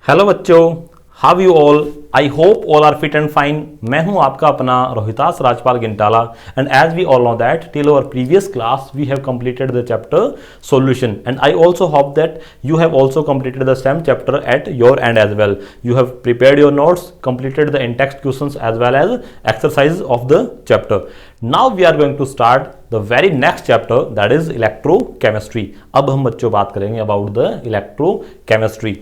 Hello बच्चों, how you all. I hope all are fit and fine. मैं हूं आपका अपना Rohitas Rajpal Gintala and as we all know that till our previous class we have completed the chapter solution and I also hope that you have also completed the same chapter at your end as well. You have prepared your notes, completed the in-text questions as well as exercises of the chapter. Now we are going to start the very next chapter, that is electrochemistry. अब हम बच्चों बात करेंगे about the electrochemistry.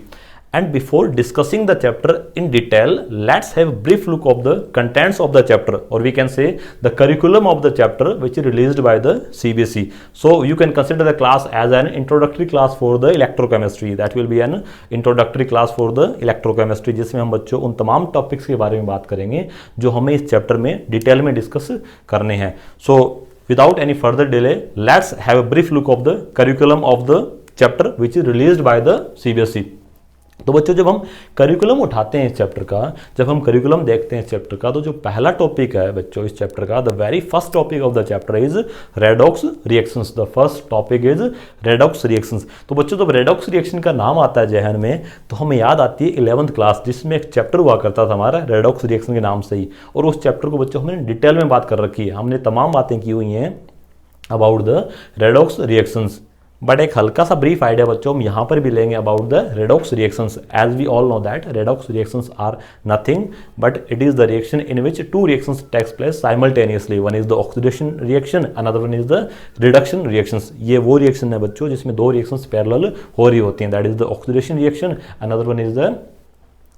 And before discussing the chapter in detail, let's have a brief look of the contents of the chapter, or we can say the curriculum of the chapter which is released by the CBSE. So you can consider the class as an introductory class for the electrochemistry. That will be an introductory class for the electrochemistry, जिसमें हम बच्चों उन तमाम topics के बारे में बात करेंगे जो हमें इस चैप्टर में डिटेल में डिस्कस करने हैं. So without any further delay, let's have a brief look of the curriculum of the chapter which is released by the CBSE. तो बच्चों, जब हम करिकुलम उठाते हैं इस चैप्टर का, जब हम करिकुलम देखते हैं इस चैप्टर का, तो जो पहला टॉपिक है बच्चों इस चैप्टर का, the very first topic of the chapter is redox reactions. The first topic is redox reactions. तो बच्चों, जब रेडॉक्स रिएक्शन का नाम आता है जहन में तो हमें याद आती है 11th क्लास, जिसमें एक चैप्टर हुआ करता था हमारा रेडॉक्स रिएक्शन के नाम से ही. और उस चैप्टर को बच्चों हमने डिटेल में बात कर रखी है, हमने तमाम बातें की हुई हैं about the redox reactions. But एक हल्का सा ब्रीफ आइडिया बच्चों हम यहाँ पर भी लेंगे about the redox reactions. As we all know that redox reactions are nothing but it is the reaction in which two reactions takes place simultaneously. One is the oxidation reaction, another one is the reduction reactions. ये वो reaction है बच्चों जिसमें दो reactions parallel हो रही होती हैं. That is the oxidation reaction, another one is the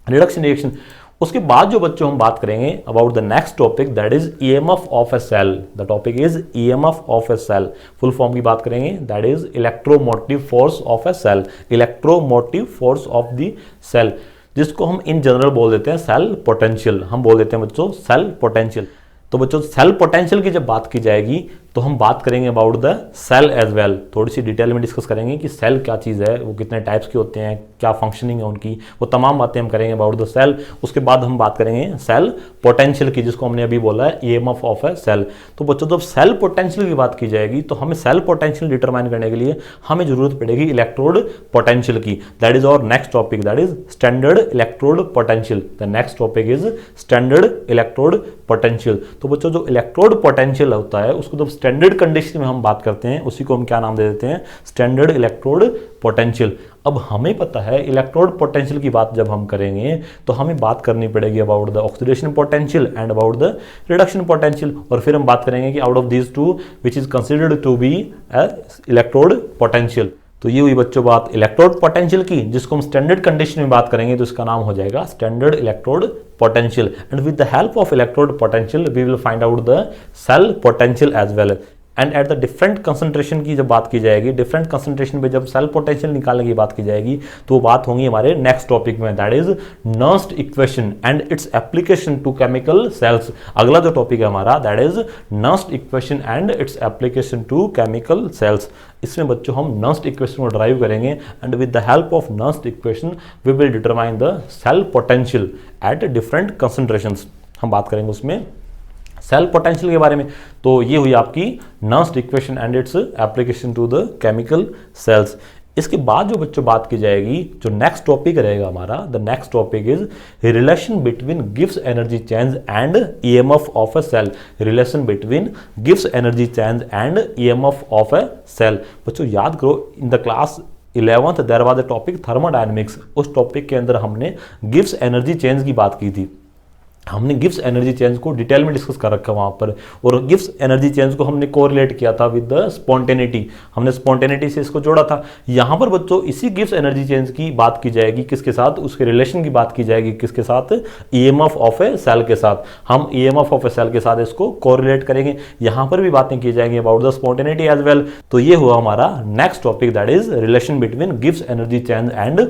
reduction reaction. उसके बाद जो बच्चों हम बात करेंगे about the next topic, that is EMF of a cell. The topic is EMF of a cell. Full form की बात करेंगे, that is electromotive force of a cell. Electromotive force of the cell, जिसको हम in general बोल देते हैं cell potential. हम बोल देते हैं बच्चों सेल पोटेंशियल. तो बच्चों सेल पोटेंशियल की जब बात की जाएगी तो हम बात करेंगे about the cell as well. थोड़ी सी डिटेल में डिस्कस करेंगे कि सेल क्या चीज़ है, वो कितने टाइप्स के होते हैं, क्या फंक्शनिंग है उनकी, वो तमाम बातें हम करेंगे अबाउट द सेल. उसके बाद हम बात करेंगे सेल पोटेंशियल की, जिसको हमने अभी बोला है ईएमएफ ऑफ ए सेल. तो बच्चों, जब सेल पोटेंशियल की बात की जाएगी तो हमें सेल पोटेंशियल डिटरमाइन करने के लिए हमें जरूरत पड़ेगी इलेक्ट्रोड पोटेंशियल की. That is our next topic, that is standard electrode potential. The next topic is standard electrode potential. तो बच्चों, जो इलेक्ट्रोड पोटेंशियल होता है उसको जब स्टैंडर्ड कंडीशन में हम बात करते हैं उसी को हम क्या नाम दे देते हैं, स्टैंडर्ड इलेक्ट्रोड पोटेंशियल. अब हमें पता है इलेक्ट्रोड पोटेंशियल की बात जब हम करेंगे तो हमें बात करनी पड़ेगी about the oxidation potential and about the reduction potential. और फिर हम बात करेंगे कि out of these two which is considered to be electrode potential. तो ये हुई बच्चों बात इलेक्ट्रोड पोटेंशियल की, जिसको हम स्टैंडर्ड कंडीशन में बात करेंगे तो इसका नाम हो जाएगा standard electrode potential. And with the help of electrode potential we will find out the cell potential as well. And at the different concentration की जब बात की जाएगी, डिफरेंट कंसंट्रेशन पे जब सेल पोटेंशियल निकालने की बात की जाएगी तो वो बात होंगी हमारे नेक्स्ट टॉपिक में, that is Nernst equation and its application to chemical cells. अगला जो टॉपिक है हमारा that is Nernst equation and its application to chemical cells. इसमें बच्चों हम नर्स्ट इक्वेशन को ड्राइव करेंगे and with the help of Nernst equation we will determine the cell potential at different concentrations. हम बात करेंगे उसमें सेल पोटेंशियल के बारे में. तो ये हुई आपकी Nernst equation and its application to the chemical cells. इसके बाद जो बच्चों बात की जाएगी, जो नेक्स्ट टॉपिक रहेगा हमारा, the next topic is relation between गिव्स energy change and EMF of a cell. Relation between गिव्स energy change and EMF of a cell. बच्चों याद करो, in the class 11th there was the topic thermodynamics. उस topic के अंदर हमने gives energy change की बात की थी. हमने गिव्स एनर्जी चेंज को डिटेल में डिस्कस कर रखा वहाँ पर, और गिव्स एनर्जी चेंज को हमने कोरिलेट किया था विद द स्पॉन्टेनिटी. हमने स्पॉन्टेनिटी से इसको जोड़ा था. यहाँ पर बच्चों इसी गिव्स एनर्जी चेंज की बात की जाएगी किसके साथ, उसके रिलेशन की बात की जाएगी किसके साथ, ईएमएफ ऑफ ए सेल के साथ. हम ईएमएफ ऑफ ए सेल के साथ इसको कोरिलेट करेंगे. यहाँ पर भी बातें की जाएंगी about the spontaneity as well. तो ये हुआ हमारा next topic, that is relation between गिव्स energy change and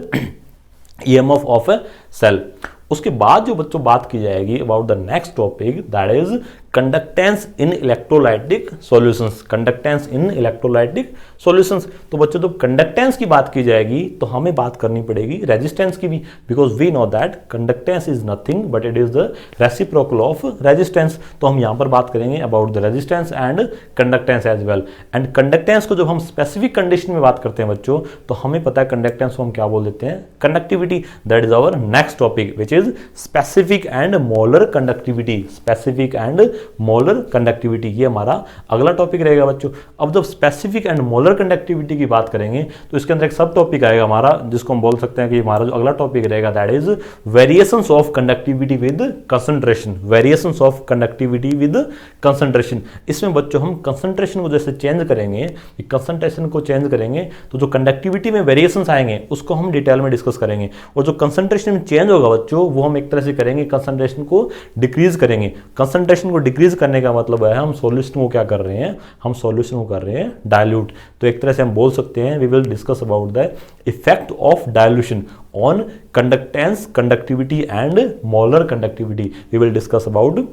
EMF of a cell. उसके बाद जो बच्चों बात की जाएगी about the next topic, that is conductance in electrolytic solutions, conductance in electrolytic solutions. तो बच्चों जब कंडक्टेंस की बात की जाएगी तो हमें बात करनी पड़ेगी रेजिस्टेंस की भी, because we know that conductance is nothing but it is the reciprocal of resistance. तो हम यहां पर बात करेंगे about the resistance and conductance as well. And conductance को जब हम स्पेसिफिक कंडीशन में बात करते हैं बच्चों, तो हमें पता है कंडक्टेंस को हम क्या बोल देते हैं, conductivity. That is our next topic which is specific and molar conductivity, specific and molar conductivity, ये हमारा अगला टॉपिक रहेगा बच्चों। अब जब स्पेसिफिक एंड मोलर कंडक्टिविटी की बात करेंगे तो इसके अंदर एक सब टॉपिक आएगा हमारा, जिसको हम बोल सकते हैं कि हमारा जो अगला टॉपिक रहेगा that is variations of conductivity with concentration, variations of conductivity with concentration. इसमें बच्चों हम कंसंट्रेशन को जैसे चेंज करेंगे, कंसंट्रेशन को चेंज करेंगे तो जो कंडक्टिविटी में वेरिएशंस आएंगे उसको हम डिटेल में डिस्कस करेंगे। और जो कंसंट्रेशन चेंज होगा बच्चों वो हम एक तरह से करेंगे, कंसंट्रेशन को डिक्रीज करेंगे। कंसंट्रेशन को डिक्रीज करने का मतलब है हम सॉल्यूशन को क्या कर रहे हैं, हम सॉल्यूशन को कर रहे हैं डाइल्यूट। तो एक तरह से हम बोल सकते हैं we will discuss about the effect of dilution on conductance, conductivity and molar conductivity. We will discuss about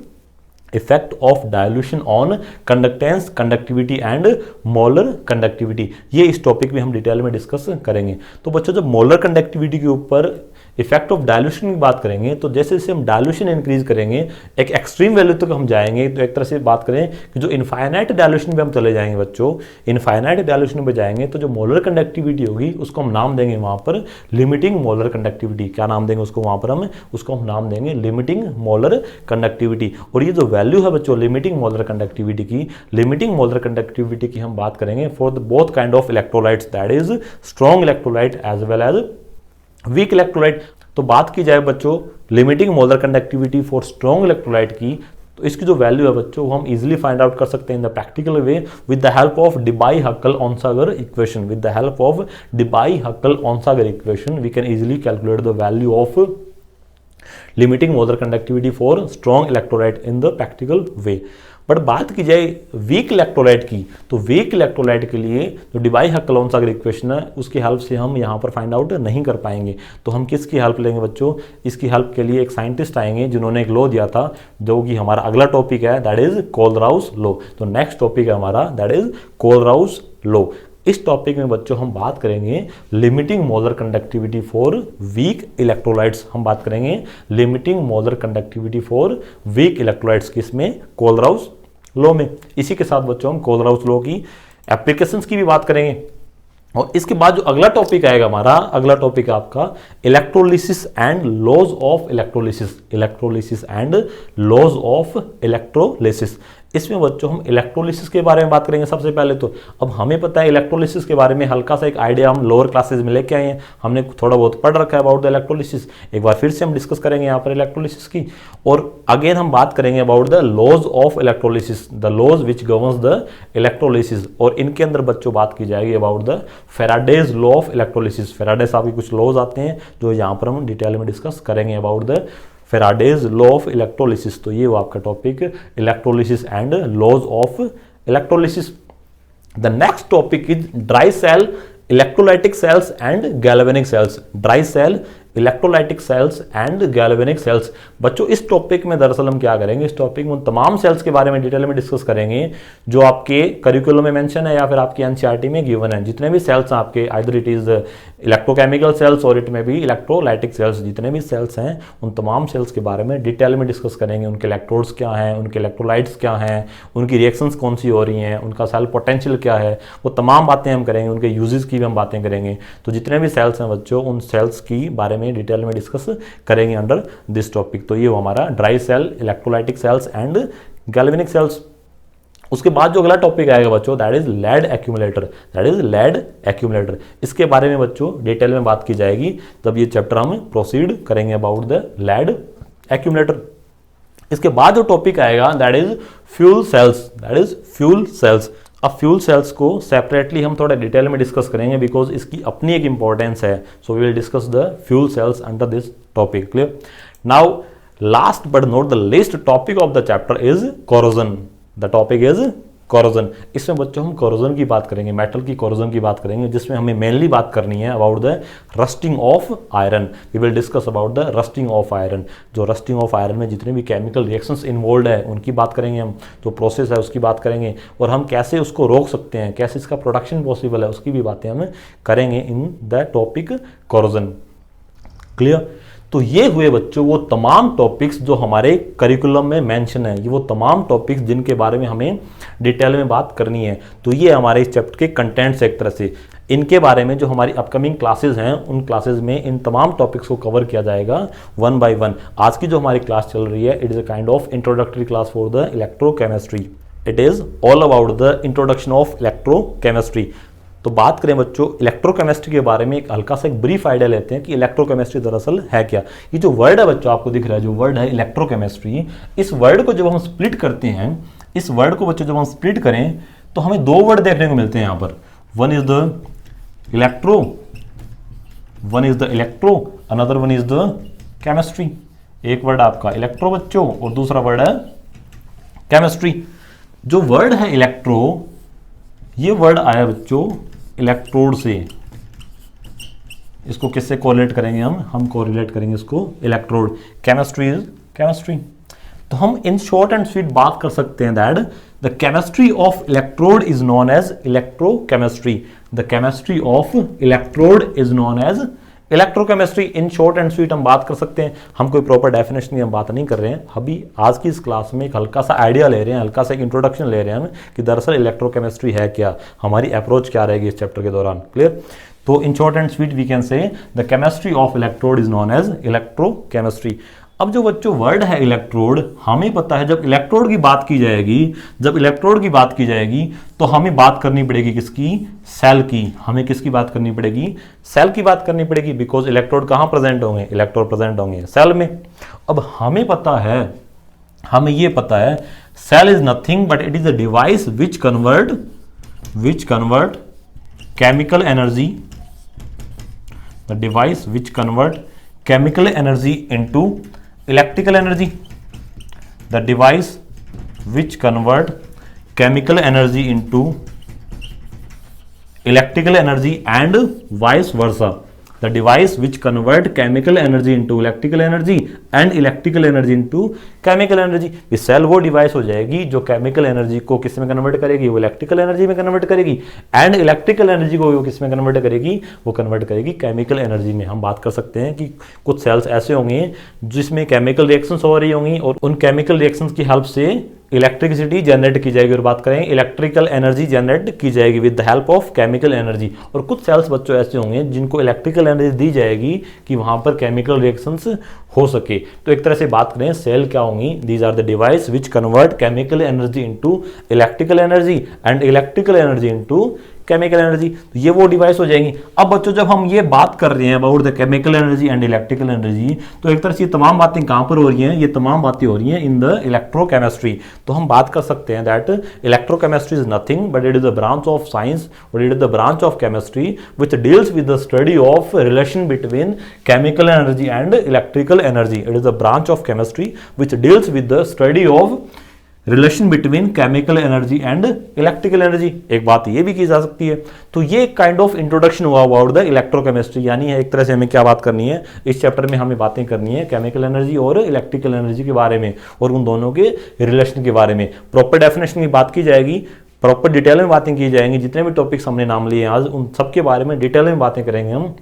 effect of dilution on conductance, conductivity and molar conductivity. ये इस टॉपिक में हम डिटेल में डिस्कस करेंगे। तो बच्चों जब मोलर कंडक्टिविटी के ऊपर इफेक्ट ऑफ डायल्यूशन की बात करेंगे तो जैसे जैसे हम डायल्यूशन इंक्रीज करेंगे एक एक्सट्रीम वैल्यू तक हम जाएंगे, तो एक तरह से बात करें कि जो इनफाइनाइट डायल्यूशन पे हम चले जाएंगे बच्चों, इनफाइनाइट डायल्यूशन पे जाएंगे तो जो मोलर कंडक्टिविटी होगी उसको हम नाम देंगे वहां पर लिमिटिंग मोलर कंडक्टिविटी। क्या नाम देंगे उसको, वहां पर हम उसको हम नाम देंगे लिमिटिंग मोलर कंडक्टिविटी। और ये जो वैल्यू है बच्चों लिमिटिंग मोलर कंडक्टिविटी की, लिमिटिंग मोलर कंडक्टिविटी की हम बात करेंगे for the both kind of electrolytes, that is strong electrolyte as well as weak electrolyte. तो बात की जाए बच्चों limiting molar conductivity for strong electrolyte की, तो इसकी जो वैल्यू है बच्चों वो हम इजीली फाइंड आउट कर सकते हैं in the practical way with the help of Debye Huckel Onsager equation. With the help of Debye Huckel Onsager equation we can easily calculate the value of limiting molar conductivity for strong electrolyte in the practical way. But बात की जाए weak electrolyte की, तो weak electrolyte के लिए जो डिबाई-हक्केल-ओनसागर equation है उसकी हेल्प से हम यहाँ पर फाइंड आउट नहीं कर पाएंगे। तो हम किसकी हेल्प लेंगे बच्चों, इसकी हेल्प के लिए एक साइंटिस्ट आएंगे जिन्होंने एक लॉ दिया था जो कि हमारा अगला टॉपिक है, दैट इज कोलराउस लॉ। तो नेक्स्ट टॉपिक है हमारा दैट इज कोलराउस लॉ। इस टॉपिक में बच्चों हम बात करेंगे limiting molar conductivity for weak electrolytes. हम बात करेंगे limiting molar conductivity for weak electrolytes किसमें, कोलराउस लॉ में। इसी के साथ बच्चों हम कोलराउस लॉ की एप्लीकेशंस की भी बात करेंगे। और इसके बाद जो अगला टॉपिक आएगा हमारा, अगला टॉपिक है आपका electrolysis and laws of electrolysis, electrolysis and laws of electrolysis. इसमें बच्चों हम इलेक्ट्रोलिसिस के बारे में बात करेंगे सबसे पहले। तो अब हमें पता है इलेक्ट्रोलिसिस के बारे में हल्का सा एक आइडिया हम लोअर क्लासेस में लेके आए हैं, हमने थोड़ा बहुत पढ़ रखा है अबाउट द इलेक्ट्रोलिसिस। एक बार फिर से हम डिस्कस करेंगे यहाँ पर इलेक्ट्रोलिसिस की, और अगेन हम बात करेंगे about the laws of electrolysis, the laws which governs the electrolysis. और इनके अंदर बच्चों बात की जाएगी about the Faraday's law of electrolysis. Faraday's आपके कुछ लॉज आते हैं जो यहाँ पर हम डिटेल में डिस्कस करेंगे about the Faraday's law of electrolysis. तो ये वो आपका topic electrolysis and laws of electrolysis. The next topic is dry cell electrolytic cells and galvanic cells. Dry cell electrolytic cells and galvanic cells. बच्चों इस topic में दरअसल हम क्या करेंगे, इस टॉपिक में उन तमाम सेल्स के बारे में डिटेल में डिस्कस करेंगे जो आपके करिकुलम में मेंशन है या फिर आपकी एनसीईआरटी में गिवन है। जितने भी सेल्स हैं आपके, either it is electrochemical cells और इट में भी इलेक्ट्रोलाइटिक सेल्स, जितने भी सेल्स हैं उन तमाम सेल्स के बारे में डिटेल में डिस्कस करेंगे। उनके इलेक्ट्रोड्स क्या हैं, उनके इलेक्ट्रोलाइट्स क्या हैं, उनकी रिएक्शंस कौन सी हो रही हैं, उनका सेल पोटेंशियल क्या है, वो तमाम बातें हम करेंगे। उनके यूजेस की भी हम बातें करेंगे। तो जितने भी सेल्स हैं बच्चों उन सेल्स की बारे में डिटेल में डिस्कस करेंगे अंडर दिस टॉपिक। तो ये हमारा dry cell electrolytic cells and galvanic cells. उसके बाद जो अगला टॉपिक आएगा बच्चों that is lead accumulator, that is lead accumulator. इसके बारे में बच्चों डिटेल में बात की जाएगी जब ये चैप्टर हम प्रोसीड करेंगे अबाउट द लेड एक्यूमुलेटर। इसके बाद जो टॉपिक आएगा that is fuel cells, that is fuel cells. अब फ्यूल सेल्स को सेपरेटली हम थोड़ा डिटेल में डिस्कस करेंगे बिकॉज इसकी अपनी एक इंपॉर्टेंस है। So we will discuss the fuel cells under this topic. Clear? Now last but not the least topic of the chapter is corrosion. The topic is corrosion. इसमें बच्चों हम corrosion की बात करेंगे, मेटल की कोरोजन की बात करेंगे, जिसमें हमें मेनली बात करनी है about the rusting of iron. We will discuss about the rusting of iron. जो रस्टिंग ऑफ आयरन में जितने भी केमिकल रिएक्शंस इन्वॉल्व है उनकी बात करेंगे हम, जो प्रोसेस है उसकी बात करेंगे, और हम कैसे उसको रोक सकते हैं, कैसे इसका प्रोडक्शन पॉसिबल है, उसकी भी बातें हम करेंगे in the topic corrosion. Clear? तो ये हुए बच्चों वो तमाम टॉपिक्स जो हमारे करिकुलम में मेंशन है, ये वो तमाम टॉपिक्स जिनके बारे में हमें डिटेल में बात करनी है। तो ये हमारे इस चैप्टर के कंटेंट्स एक तरह से, इनके बारे में जो हमारी अपकमिंग क्लासेस हैं उन क्लासेस में इन तमाम टॉपिक्स को कवर किया जाएगा वन बाय वन। आज की जो हमारी क्लास चल रही है, it is a kind of introductory class for the electrochemistry. It is all about the introduction of electrochemistry. तो बात करें बच्चों इलेक्ट्रोकेमिस्ट्री के बारे में, एक हल्का सा एक ब्रीफ आइडिया लेते हैं कि इलेक्ट्रोकेमिस्ट्री दरअसल है क्या। ये जो वर्ड है बच्चों आपको दिख रहा है, जो वर्ड है इलेक्ट्रोकेमिस्ट्री, इस वर्ड को जब हम स्प्लिट करते हैं, इस वर्ड को बच्चों जब हम स्प्लिट करें तो हमें दो वर्ड देखने को मिलते हैं यहाँ पर। One is the electro, one is the electro, another one is the chemistry. एक वर्ड आपका इलेक्ट्रो बच्चों और दूसरा वर्ड है केमिस्ट्री। जो वर्ड है इलेक्ट्रो, ये वर्ड आया बच्चों इलेक्ट्रोड से। इसको किससे कोरिलेट करेंगे हम कोरिलेट करेंगे इसको इलेक्ट्रोड। Chemistry is chemistry. तो हम इन शॉर्ट एंड स्वीट बात कर सकते हैं that the chemistry of electrode is known as electrochemistry. The chemistry of electrode is known as electrochemistry. In short and sweet हम बात कर सकते हैं। हम कोई प्रॉपर डेफिनेशन की हम बात नहीं कर रहे हैं, अभी आज की इस क्लास में एक हल्का सा आइडिया ले रहे हैं, हल्का सा एक इंट्रोडक्शन ले रहे हैं हम कि दरअसल इलेक्ट्रोकेमिस्ट्री है क्या, हमारी अप्रोच क्या रहेगी इस चैप्टर के दौरान। क्लियर? तो in short and sweet we can say the chemistry of electrode is known as electrochemistry. अब जो बच्चों वर्ड है इलेक्ट्रोड, हमें पता है जब इलेक्ट्रोड की बात की जाएगी, जब इलेक्ट्रोड की बात की जाएगी तो हमें बात करनी पड़ेगी किसकी? सेल की। हमें किसकी बात करनी पड़ेगी? सेल की बात करनी पड़ेगी, बिकॉज इलेक्ट्रोड कहाँ प्रेजेंट होंगे? इलेक्ट्रोड प्रेजेंट होंगे सेल में। अब हमें पता है, हमें ये पता है cell is nothing but it is a device which convert chemical energy, the device which convert chemical energy into electrical energy, the device which convert chemical energy into electrical energy and vice versa, the device which convert chemical energy into electrical energy and electrical energy into chemical energy। ये cell वो device हो जाएगी जो chemical energy को किस में convert करेगी? वो इलेक्ट्रिकल एनर्जी में कन्वर्ट करेगी, एंड इलेक्ट्रिकल एनर्जी को वो किस में कन्वर्ट करेगी? वो कन्वर्ट करेगी केमिकल एनर्जी में। हम बात कर सकते हैं कि कुछ सेल्स ऐसे होंगे जिसमें केमिकल रिएक्शंस हो रही होंगी और उन केमिकल रिएक्शंस की हेल्प से इलेक्ट्रिसिटी जनरेट की जाएगी, और बात करें इलेक्ट्रिकल एनर्जी जनरेट की जाएगी with the help of chemical energy. और कुछ सेल्स बच्चों ऐसे होंगे जिनको इलेक्ट्रिकल एनर्जी दी जाएगी कि वहां पर केमिकल रिएक्शंस हो सके। तो एक तरह से बात करें सेल क्या होंगी? These are the device which convert chemical energy into electrical energy and electrical energy into chemical energy. तो ये वो डिवाइस हो जाएंगी। अब बच्चों जब हम ये बात कर रहे हैं about the chemical energy and electrical energy, तो एक तरह से ये तमाम बातें कहां पर हो रही हैं? ये तमाम बातें हो रही हैं इन द इलेक्ट्रोकेमिस्ट्री। तो हम बात कर सकते हैं that electrochemistry is nothing but it is a branch of science और it is the branch of chemistry which deals with the study of relation between chemical energy and electrical energy. It is a branch of chemistry which deals with the study of relation between chemical energy and electrical energy. एक बात ये भी की जा सकती है। तो ये काइंड ऑफ इंट्रोडक्शन हुआ अबाउट द इलेक्ट्रोकेमिस्ट्री, यानी एक तरह से हमें क्या बात करनी है इस चैप्टर में? हमें बातें करनी है केमिकल एनर्जी और इलेक्ट्रिकल एनर्जी के बारे में और उन दोनों के रिलेशन के बारे में। प्रॉपर डेफिनेशन की बात की जाएगी, प्रॉपर डिटेल में बातें की जाएंगी। जितने भी टॉपिक्स हमने नाम लिए आज उन सबके बारे में डिटेल में बातें करेंगे हम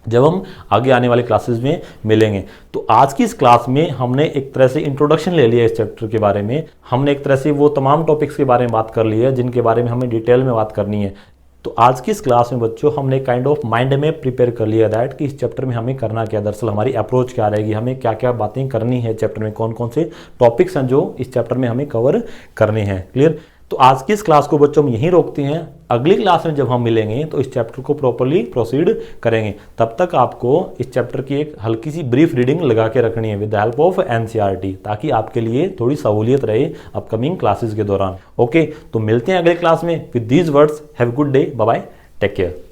जब हम आगे आने वाले क्लासेस में मिलेंगे। तो आज की इस क्लास में हमने एक तरह से इंट्रोडक्शन ले लिया इस चैप्टर के बारे में। हमने एक तरह से वो तमाम टॉपिक्स के बारे में बात कर ली है जिनके बारे में हमें डिटेल में बात करनी है। तो आज की इस क्लास में बच्चों हमने काइंड ऑफ माइंड में प्रिपेयर कर लिया दैट कि इस चैप्टर में हमें करना क्या, दरअसल हमारी अप्रोच क्या रहेगी, हमें क्या क्या बातें करनी है चैप्टर में, कौन कौन से टॉपिक्स हैं जो इस चैप्टर में हमें कवर करने हैं। क्लियर? तो आज की इस क्लास को बच्चों हम यहीं रोकते हैं। अगली क्लास में जब हम मिलेंगे तो इस चैप्टर को प्रॉपर्ली प्रोसीड करेंगे। तब तक आपको इस चैप्टर की एक हल्की सी ब्रीफ रीडिंग लगा के रखनी है with the help of NCERT, ताकि आपके लिए थोड़ी सहूलियत रहे अपकमिंग क्लासेस के दौरान। ओके, तो मिलते हैं अगले क्लास में। With these words, have a good day, bye bye, take care.